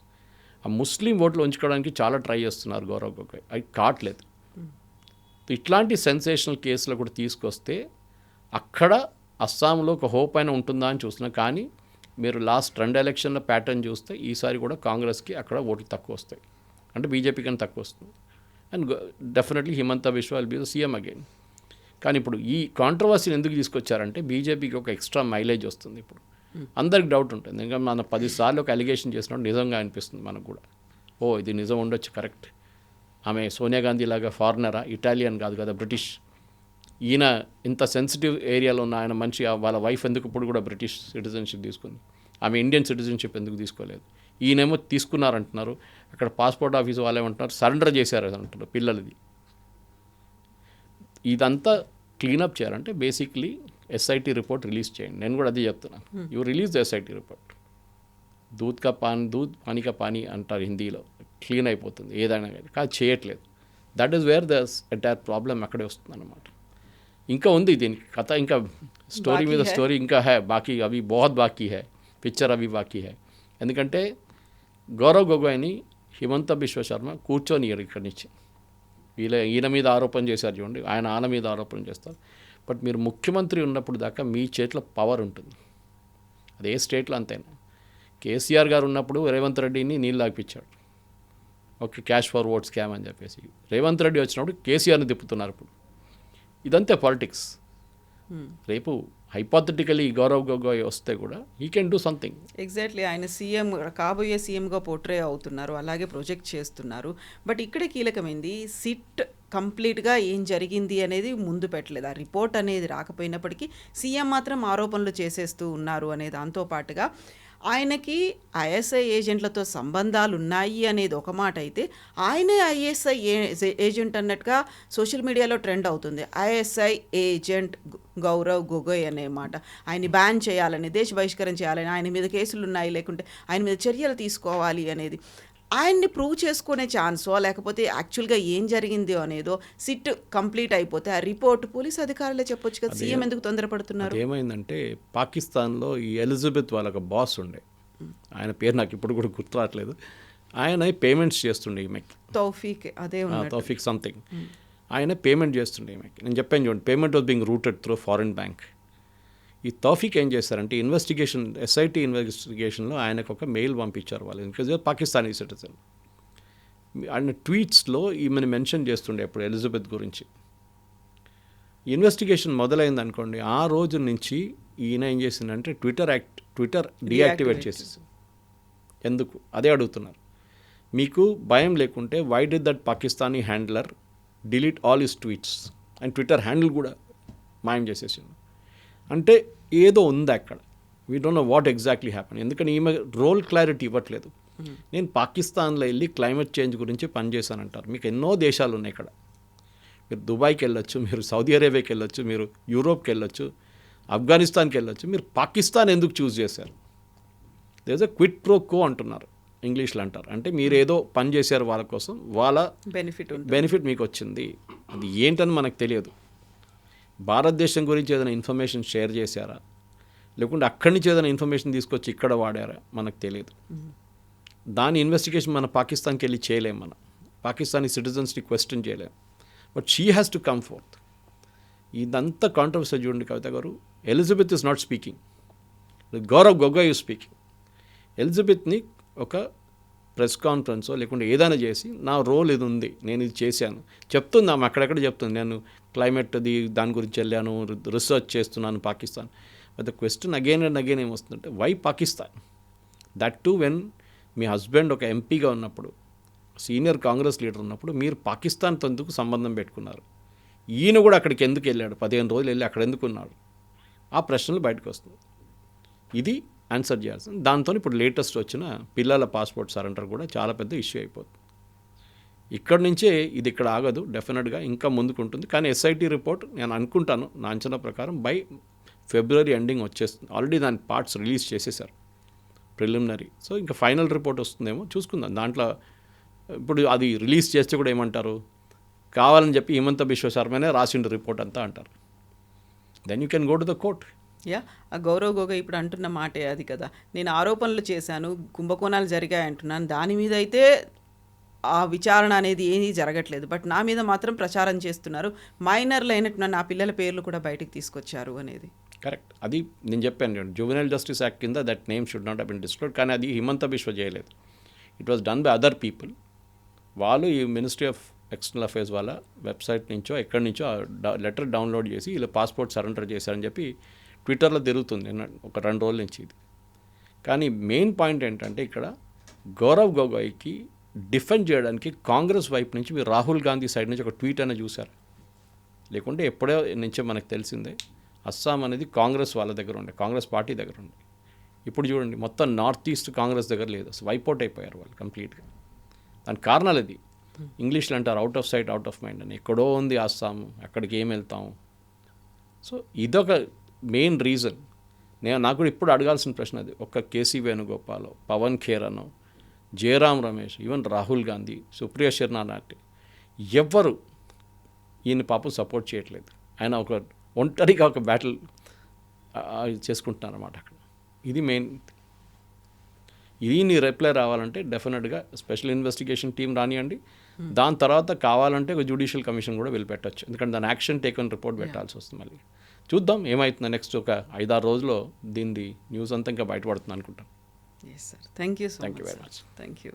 ఆ ముస్లిం ఓట్లు ఉంచుకోవడానికి చాలా ట్రై చేస్తున్నారు గౌరవ్ గొగోయ్, అది కావట్లేదు. ఇట్లాంటి సెన్సేషనల్ కేసులు కూడా తీసుకొస్తే అక్కడ అస్సాంలో ఒక హోప్ అయినా ఉంటుందా అని చూస్తున్నా. కానీ మీరు లాస్ట్ 2 ఎలక్షన్ల ప్యాటర్న్ చూస్తే ఈసారి కూడా కాంగ్రెస్కి అక్కడ ఓట్లు తక్కువ వస్తాయి, అంటే బీజేపీ కన్నా తక్కువ వస్తుంది. And definitely Himanta Biswa will be the CM again. కానీ ఇప్పుడు ఈ కాంట్రవర్సీని ఎందుకు తీసుకొచ్చారంటే బీజేపీకి ఒక ఎక్స్ట్రా మైలేజ్ వస్తుంది. ఇప్పుడు అందరికి డౌట్ ఉంటుంది, ఇంకా మన 10 సార్లు ఒక అలిగేషన్ చేసినప్పుడు నిజంగా అనిపిస్తుంది మనకు కూడా, ఇది నిజం ఉండొచ్చు, కరెక్ట్. ఆమె సోనియా గాంధీ లాగా ఫారినరా, ఇటాలియన్ కాదు కదా, బ్రిటిష్. ఈయన ఇంత సెన్సిటివ్ ఏరియాలో ఉన్న ఆయన మనిషి, వాళ్ళ వైఫ్ ఎందుకు ఇప్పుడు కూడా బ్రిటిష్ సిటిజన్షిప్ తీసుకుంది, ఆమె ఇండియన్ సిటిజన్షిప్ ఎందుకు తీసుకోలేదు? ఈయనేమో తీసుకున్నారంటున్నారు, అక్కడ పాస్పోర్ట్ ఆఫీస్ వాళ్ళు ఏమంటున్నారు సరెండర్ చేశారు అంటున్నారు పిల్లలది. ఇదంతా క్లీనప్ చేయాలంటే బేసిక్లీ ఎస్ఐటి రిపోర్ట్ రిలీజ్ చేయండి. నేను కూడా అదే చెప్తున్నాను, you release the SIT report. దూద్ పానీ కా పానీ అంటారు హిందీలో, క్లీన్ అయిపోతుంది ఏదైనా కానీ, కానీ చేయట్లేదు. That is where the entire problem అక్కడే వస్తుంది అన్నమాట. ఇంకా ఉంది దీనికి కథ, ఇంకా స్టోరీ మీద స్టోరీ ఇంకా హై, బాకీ అవి బహుత్ బాకీ హై, పిక్చర్ అవి బాకీ హై. ఎందుకంటే గౌరవ్ గొగోయ్ని హిమంత బిశ్వ శర్మ కూర్చొనియరు ఇక్కడి నుంచి. ఈయన మీద ఆరోపణ చేశారు చూడండి, ఆయన మీద ఆరోపణ చేస్తారు. బట్ మీరు ముఖ్యమంత్రి ఉన్నప్పుడు దాకా మీ చేతిలో పవర్ ఉంటుంది, అదే స్టేట్లో అంతేనా. కేసీఆర్ గారు ఉన్నప్పుడు రేవంత్ రెడ్డిని నీళ్ళు తాగిపించాడు, okay cash for vote scam అని చెప్పేసి. రేవంత్ రెడ్డి వచ్చినప్పుడు కేసీఆర్ని తిప్పుతున్నారు. ఇప్పుడు ఇదంతే పాలిటిక్స్. రేపు హైపోథెటికలీ గౌరవ్ గొగోయ్ వస్తే కూడా he can do something. Exactly, ఆయన సీఎం కాబోయే సీఎంగా పోర్ట్రే అవుతున్నారు, అలాగే ప్రొజెక్ట్ చేస్తున్నారు. బట్ ఇక్కడే కీలకమైంది, సిట్ కంప్లీట్గా ఏం జరిగింది అనేది ముందు పెట్టలేదు. ఆ రిపోర్ట్ అనేది రాకపోయినప్పటికీ సీఎం మాత్రం ఆరోపణలు చేసేస్తూ ఉన్నారు అనే దాంతో పాటుగా ఆయనకి ఐఎస్ఐ ఏజెంట్లతో సంబంధాలు ఉన్నాయి అనేది ఒక మాట అయితే, ఆయనే ఐఎస్ఐ ఏజెంట్ అన్నట్టుగా సోషల్ మీడియాలో ట్రెండ్ అవుతుంది. ఐఎస్ఐ ఏజెంట్ గౌరవ్ గొగోయ్ అనే మాట, ఆయన్ని బ్యాన్ చేయాలని, దేశ బహిష్కరణ చేయాలని, ఆయన మీద కేసులు ఉన్నాయి, లేకుంటే ఆయన మీద చర్యలు తీసుకోవాలి అనేది, ఆయన్ని ప్రూవ్ చేసుకునే ఛాన్సో లేకపోతే యాక్చువల్గా ఏం జరిగిందో అనేదో సిట్ కంప్లీట్ అయిపోతే ఆ రిపోర్ట్ పోలీస్ అధికారులే చెప్పొచ్చు కదా, సీఎం ఎందుకు తొందరపడుతున్నారు? ఏమైందంటే పాకిస్తాన్లో ఈ ఎలిజబెత్ వాళ్ళ బాస్ ఉండే, ఆయన పేరు నాకు ఇప్పుడు కూడా గుర్తు రావట్లేదు, ఆయన పేమెంట్స్ చేస్తుండే ఈమెకి, తౌఫీక్ సంథింగ్, ఆయన పేమెంట్ చేస్తుండే ఈమెకి. నేను చెప్పాను చూడండి, payment was being rooted through foreign bank. ఈ తౌఫీక్ ఏం చేస్తారంటే ఎస్ఐటి ఇన్వెస్టిగేషన్లో ఆయనకు ఒక మెయిల్ పంపించారు వాళ్ళు, బికాజ్ పాకిస్తానీ సిటిజన్. ఆయన ట్వీట్స్లో ఈమెను మెన్షన్ చేస్తుండే అప్పుడు ఎలిజబెత్ గురించి. ఇన్వెస్టిగేషన్ మొదలైంది అనుకోండి, ఆ రోజు నుంచి ఈయన ఏం చేసిందంటే ట్విట్టర్ డీయాక్టివేట్ చేసేసి. ఎందుకు అదే అడుగుతున్నారు. మీకు భయం లేకుంటే why did that Pakistani handler delete all his tweets, and Twitter handle కూడా మాయం చేసేసిండు. అంటే ఏదో ఉంది అక్కడ, we don't know what exactly happen. ఎందుకని ఈమె రోల్ క్లారిటీ ఇవ్వట్లేదు. నేను పాకిస్తాన్లో వెళ్ళి క్లైమేట్ చేంజ్ గురించి పనిచేశానంటారు. మీకు ఎన్నో దేశాలు ఉన్నాయి ఇక్కడ, మీరు దుబాయ్కి వెళ్ళొచ్చు, మీరు సౌదీ అరేబియాకి వెళ్ళొచ్చు, మీరు యూరోప్కి వెళ్ళొచ్చు, ఆఫ్ఘనిస్తాన్కి వెళ్ళొచ్చు. మీరు పాకిస్తాన్ ఎందుకు చూస్ చేశారు? There is a quid pro quo అంటున్నారు, ఇంగ్లీష్లో అంటారు. అంటే మీరు ఏదో పని చేశారు వాళ్ళ కోసం, వాళ్ళ బెనిఫిట్ మీకు వచ్చింది. అది ఏంటని మనకు తెలియదు. భారతదేశం గురించి ఏదైనా ఇన్ఫర్మేషన్ షేర్ చేశారా, లేకుంటే అక్కడి నుంచి ఏదైనా ఇన్ఫర్మేషన్ తీసుకొచ్చి ఇక్కడ వాడారా, మనకు తెలియదు. దాని ఇన్వెస్టిగేషన్ మన పాకిస్తాన్కి వెళ్ళి చేయలేం, మన పాకిస్తానీ సిటిజన్స్ని క్వశ్చన్ చేయలేం. But she has to come forth. ఇదంతా కాంట్రవర్సీ చూడండి కవిత గారు. Elizabeth is not speaking, Gaurav Gogoi is speaking. ఎలిజబెత్ని ఒక ప్రెస్ కాన్ఫరెన్సో లేకుంటే ఏదైనా చేసి నా రోల్ ఇది ఉంది, నేను ఇది చేశాను చెప్తుంది. ఆమె అక్కడెక్కడ చెప్తుంది, నేను క్లైమేట్ది దాని గురించి వెళ్ళాను, రీసెర్చ్ చేస్తున్నాను Pakistan. But the question again and again ఏమొస్తుందంటే, why Pakistan? That too when మీ హస్బెండ్ ఒక ఎంపీగా ఉన్నప్పుడు, సీనియర్ కాంగ్రెస్ లీడర్ ఉన్నప్పుడు మీరు పాకిస్తాన్తో ఎందుకు సంబంధం పెట్టుకున్నారు? ఈయన కూడా అక్కడికి ఎందుకు వెళ్ళాడు? 15 రోజులు వెళ్ళి అక్కడ ఎందుకు ఉన్నాడు? ఆ ప్రశ్నలు బయటకు వస్తుంది. ఇది ఆన్సర్ చేయాల్సింది. దాంతో ఇప్పుడు లేటెస్ట్ వచ్చిన పిల్లల పాస్పోర్ట్ సరెండర్ కూడా చాలా పెద్ద ఇష్యూ అయిపోతుంది. ఇక్కడ నుంచే ఇది ఇక్కడ ఆగదు, డెఫినెట్గా ఇంకా ముందుకుంటుంది. కానీ ఎస్ఐటి రిపోర్ట్ నేను అనుకుంటాను, నా అంచనా ప్రకారం బై ఫిబ్రవరి ఎండింగ్ వచ్చేస్తుంది. ఆల్రెడీ దాని పార్ట్స్ రిలీజ్ చేసేసారు ప్రిలిమినరీ. సో ఇంకా ఫైనల్ రిపోర్ట్ వస్తుందేమో చూసుకుందాం. దాంట్లో ఇప్పుడు అది రిలీజ్ చేస్తే కూడా ఏమంటారు, కావాలని చెప్పి హిమంత బిశ్వ శర్మనే రాసిండు రిపోర్ట్ అంతా అంటారు. Then you can go to the court. ఆ గౌరవ్ గొగోయ్ ఇప్పుడు అంటున్న మాటే అది కదా, నేను ఆరోపణలు చేశాను, కుంభకోణాలు జరిగాయి అంటున్నాను, దాని మీద అయితే ఆ విచారణ అనేది ఏమీ జరగట్లేదు, బట్ నా మీద మాత్రం ప్రచారం చేస్తున్నారు, మైనర్లు అయినట్టు నా పిల్లల పేర్లు కూడా బయటకు తీసుకొచ్చారు అనేది. కరెక్ట్. అది నేను చెప్పాను, జువెనైల్ జస్టిస్ యాక్ట్ కింద that name should not have been disclose. కానీ అది హిమంత బిశ్వ చేయలేదు, it was done by other people. వాళ్ళు ఈ మినిస్ట్రీ ఆఫ్ ఎక్స్టర్నల్ అఫైర్స్ వాళ్ళ వెబ్సైట్ నుంచో ఎక్కడి నుంచో లెటర్ డౌన్లోడ్ చేసి ఇలా పాస్పోర్ట్ సరెండర్ చేశారని చెప్పి ట్విట్టర్లో తిరుగుతుంది ఒక 2 రోజుల నుంచి ఇది. కానీ మెయిన్ పాయింట్ ఏంటంటే ఇక్కడ గౌరవ్ గొగోయ్కి డిఫెండ్ చేయడానికి కాంగ్రెస్ వైపు నుంచి మీరు రాహుల్ గాంధీ సైడ్ నుంచి ఒక ట్వీట్ అనేది చూశారు. లేకుంటే ఎప్పుడో నుంచే మనకు తెలిసిందే, అస్సాం అనేది కాంగ్రెస్ వాళ్ళ దగ్గర ఉండే, కాంగ్రెస్ పార్టీ దగ్గర ఉండే. ఇప్పుడు చూడండి మొత్తం నార్త్ ఈస్ట్ కాంగ్రెస్ దగ్గర లేదు, అసలు వైపౌట్ అయిపోయారు వాళ్ళు కంప్లీట్గా. దానికి కారణాలు ఇది. ఇంగ్లీష్లో అంటారు out of sight out of mind అని. ఎక్కడో ఉంది ఆస్తాము, అక్కడికి ఏం వెళ్తాము. సో ఇదొక మెయిన్ రీజన్. నాకు కూడా ఇప్పుడు అడగాల్సిన ప్రశ్న అది. ఒక్క కేసీ వేణుగోపాల్, పవన్ ఖేరనో, జయరాం రమేష్, ఈవెన్ రాహుల్ గాంధీ, సుప్రియ శర్మ నాటి ఎవ్వరు ఈయన పాపం సపోర్ట్ చేయట్లేదు. ఆయన ఒక ఒంటరిగా ఒక బ్యాటిల్ చేసుకుంటున్నారు అన్నమాట అక్కడ. ఇది మెయిన్. ఇది నీ రిప్లై రావాలంటే డెఫినెట్గా స్పెషల్ ఇన్వెస్టిగేషన్ టీం రానియండి. దాని తర్వాత కావాలంటే ఒక జ్యుడిషియల్ కమిషన్ కూడా వెళ్ళిపెట్టచ్చు. ఎందుకంటే దాని యాక్షన్ టేకన్ రిపోర్ట్ పెట్టాల్సి వస్తుంది. మళ్ళీ చూద్దాం ఏమవుతుందో. నెక్స్ట్ ఒక 5-6 రోజుల్లో దీన్ని న్యూస్ అంతా ఇంకా బయటపడుతుంది అనుకుంటాం. Yes sir, thank you so Thank you much very much. Thank you.